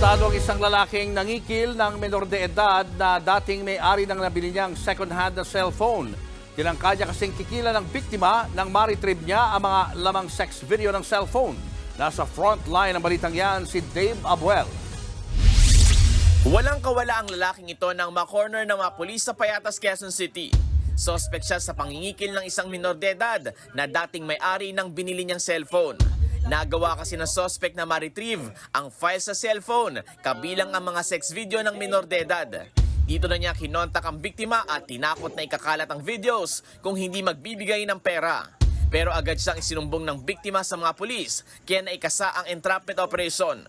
Aresado ang isang lalaking nangikil ng menor de edad na dating may-ari ng nabili niyang second-hand na cellphone. Tinangka niya kasing kikilan ng biktima nang maritrib niya ang mga lamang sex video ng cellphone. Nasa front line ng balitang yan si Dave Abuel. Walang kawala ang lalaking ito nang ma-corner ng mga pulis sa Payatas, Quezon City. Suspect siya sa pangingikil ng isang minor de edad na dating may-ari ng binili niyang cellphone. Nagawa kasi ng suspect na ma-retrieve ang file sa cellphone, kabilang ang mga sex video ng minor de edad. Dito na niya kinontak ang biktima at tinakot na ikakalat ang videos kung hindi magbibigay ng pera. Pero agad siyang isinumbong ng biktima sa mga pulis, kaya naikasa ang entrapment operation.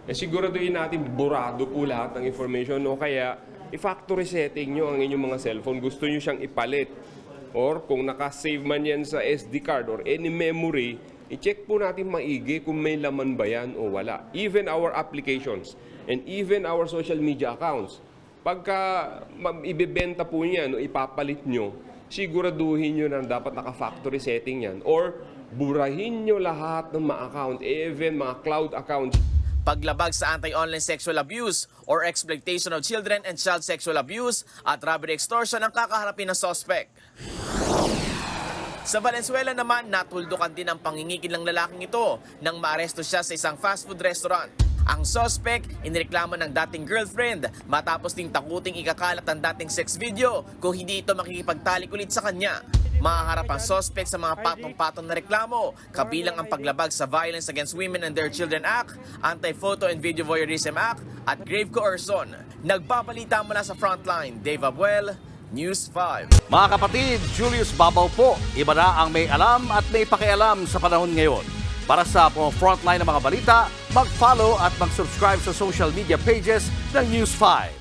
Siguraduhin natin burado po lahat ng information o kaya i-factory setting nyo ang inyong mga cellphone. Gusto nyo siyang ipalit. Or kung nakasave man yan sa SD card or any memory, i-check po natin maigi kung may laman ba yan o wala. Even our applications and even our social media accounts. Pagka ibebenta po niyan o ipapalit nyo, siguraduhin nyo na dapat naka-factory setting yan. Or burahin nyo lahat ng mga account, even mga cloud accounts. Paglabag sa anti-online sexual abuse or exploitation of children and child sexual abuse at robbery extortion ang kakaharapin ng suspect. Sa Valenzuela naman, natuldukan din ang pangingikil ng lalaking ito nang maaresto siya sa isang fast food restaurant. Ang suspect, inireklamo ng dating girlfriend matapos ding takuting ikakalat ang dating sex video kung hindi ito makikipagtalik ulit sa kanya. Mahaharap ang suspect sa mga patong-patong na reklamo, kabilang ang paglabag sa Violence Against Women and Their Children Act, Anti-Photo and Video Voyeurism Act at grave coercion. Nagbabalita mula sa Frontline, Dave Abuel, News 5. Mga kapatid, Julius Babaw po. Iba na ang may alam at may pakialam sa panahon ngayon. Para sa frontline ng mga balita, mag-follow at mag-subscribe sa social media pages ng News 5.